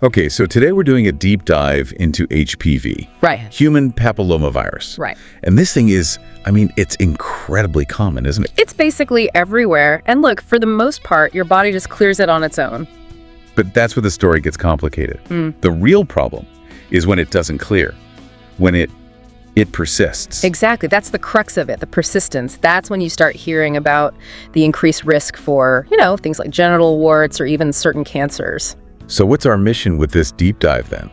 Okay, so today we're doing a deep dive into HPV. Right. Human papillomavirus. Right. And this thing is, it's incredibly common, isn't it? It's basically everywhere. And look, for the most part, your body just clears it on its own. But that's where the story gets complicated. The real problem is when it doesn't clear, when it persists. Exactly. That's the crux of it, the persistence. That's when you start hearing about the increased risk for, things like genital warts or even certain cancers. So what's our mission with this deep dive then?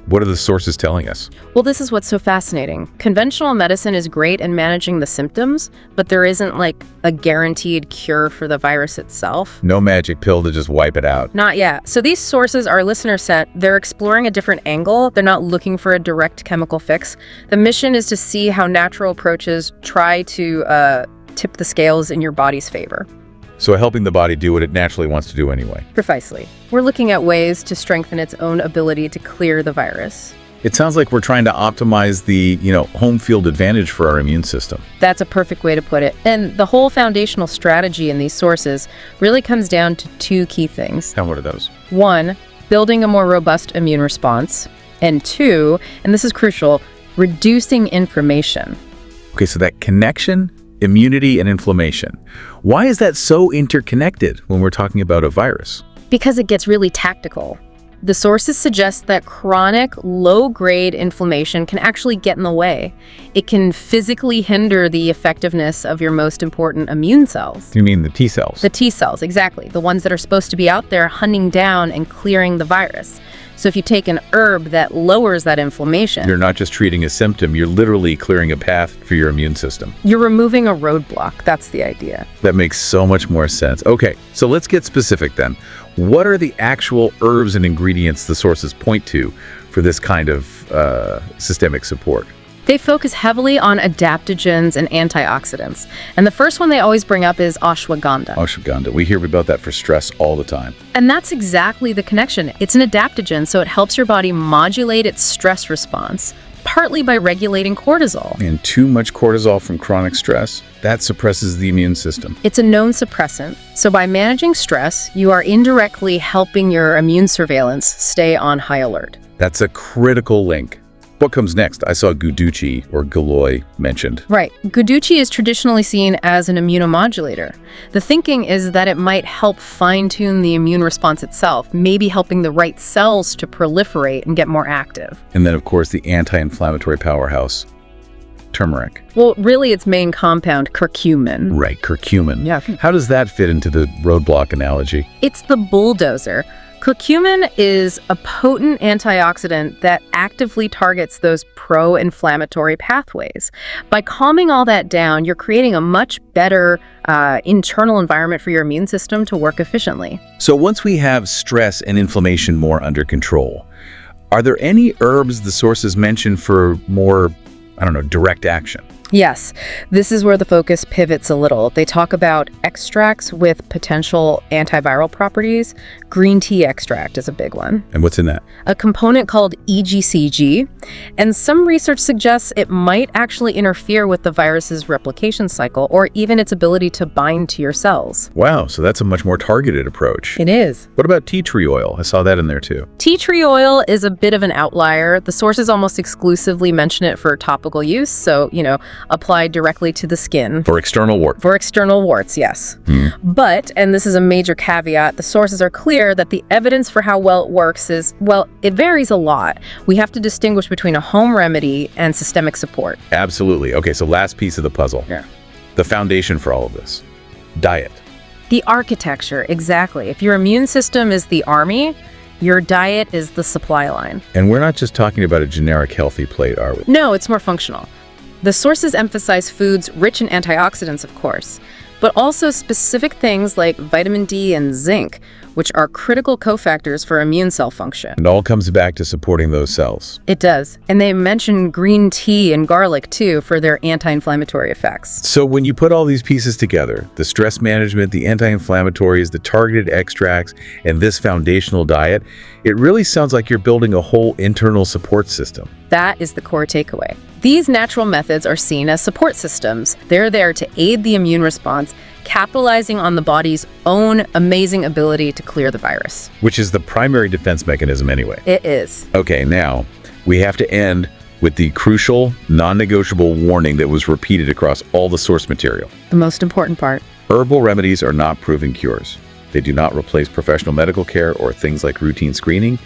What are the sources telling us? Well, this is what's so fascinating. Conventional medicine is great in managing the symptoms, but there isn't like a guaranteed cure for the virus itself. No magic pill to just wipe it out. Not yet. So these sources our listener sent, they're exploring a different angle. They're not looking for a direct chemical fix. The mission is to see how natural approaches try to tip the scales in your body's favor. So helping the body do what it naturally wants to do anyway. Precisely. We're looking at ways to strengthen its own ability to clear the virus. It sounds like we're trying to optimize the, home field advantage for our immune system. That's a perfect way to put it. And the whole foundational strategy in these sources really comes down to two key things. And what are those? One, building a more robust immune response. And two, and this is crucial, reducing inflammation. Okay, so that connection, immunity, and inflammation. Why is that so interconnected when we're talking about a virus? Because it gets really tactical. The sources suggest that chronic, low-grade inflammation can actually get in the way. It can physically hinder the effectiveness of your most important immune cells. You mean the T cells? The T cells, exactly. The ones that are supposed to be out there hunting down and clearing the virus. So if you take an herb that lowers that inflammation, You're not just treating a symptom, you're literally clearing a path for your immune system. you're removing a roadblock. That's the idea. That makes so much more sense. Okay, so let's get specific then. What are the actual herbs and ingredients the sources point to for this kind of systemic support? They focus heavily on adaptogens and antioxidants. And the first one they always bring up is ashwagandha. Ashwagandha. We hear about that for stress all the time. And that's exactly the connection. It's an adaptogen, so it helps your body modulate its stress response, partly by regulating cortisol. And too much cortisol from chronic stress, that suppresses the immune system. It's a known suppressant, so by managing stress, you are indirectly helping your immune surveillance stay on high alert. That's a critical link. What comes next? I saw guduchi or galoy mentioned. Right. Guduchi is traditionally seen as an immunomodulator. The thinking is that it might help fine-tune the immune response itself, maybe helping the right cells to proliferate and get more active. And then, of course, the anti-inflammatory powerhouse, turmeric. Well, really its main compound, curcumin. Right, curcumin. Yeah. How does that fit into the roadblock analogy? It's the bulldozer. Curcumin is a potent antioxidant that actively targets those pro-inflammatory pathways. By calming all that down, you're creating a much better internal environment for your immune system to work efficiently. So once we have stress and inflammation more under control, are there any herbs the sources mention for more, direct action? Yes, this is where the focus pivots a little. They talk about extracts with potential antiviral properties. Green tea extract is a big one. And what's in that? A component called EGCG, and some research suggests it might actually interfere with the virus's replication cycle or even its ability to bind to your cells. Wow, so that's a much more targeted approach. It is. What about tea tree oil? I saw that in there too. Tea tree oil is a bit of an outlier. The sources almost exclusively mention it for topical use, so, applied directly to the skin. For external wart. For external warts, yes. But, and this is a major caveat, the sources are clear that the evidence for how well it works is, it varies a lot. We have to distinguish between a home remedy and systemic support. Absolutely. Okay, so last piece of the puzzle. Yeah. The foundation for all of this. Diet. The architecture, exactly. If your immune system is the army, your diet is the supply line. And we're not just talking about a generic healthy plate, are we? No, it's more functional. The sources emphasize foods rich in antioxidants, of course, but also specific things like vitamin D and zinc, which are critical cofactors for immune cell function. It all comes back to supporting those cells. It does. And they mention green tea and garlic, too, for their anti-inflammatory effects. So when you put all these pieces together, the stress management, the anti-inflammatories, the targeted extracts, and this foundational diet, it really sounds like you're building a whole internal support system. That is the core takeaway. These natural methods are seen as support systems. They're there to aid the immune response, capitalizing on the body's own amazing ability to clear the virus. Which is the primary defense mechanism anyway. It is. Okay, now we have to end with the crucial, non-negotiable warning that was repeated across all the source material. The most important part. Herbal remedies are not proven cures. They do not replace professional medical care or things like routine screening.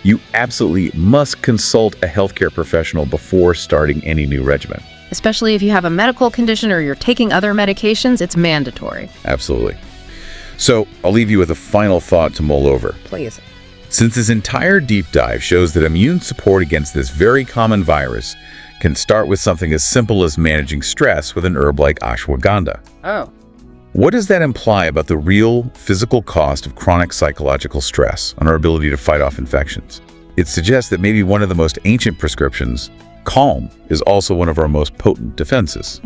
You absolutely must consult a healthcare professional before starting any new regimen. Especially if you have a medical condition or you're taking other medications, it's mandatory. Absolutely. So I'll leave you with a final thought to mull over. Please. Since this entire deep dive shows that immune support against this very common virus can start with something as simple as managing stress with an herb like ashwagandha. Oh. What does that imply about the real physical cost of chronic psychological stress on our ability to fight off infections? It suggests that maybe one of the most ancient prescriptions, calm, is also one of our most potent defenses.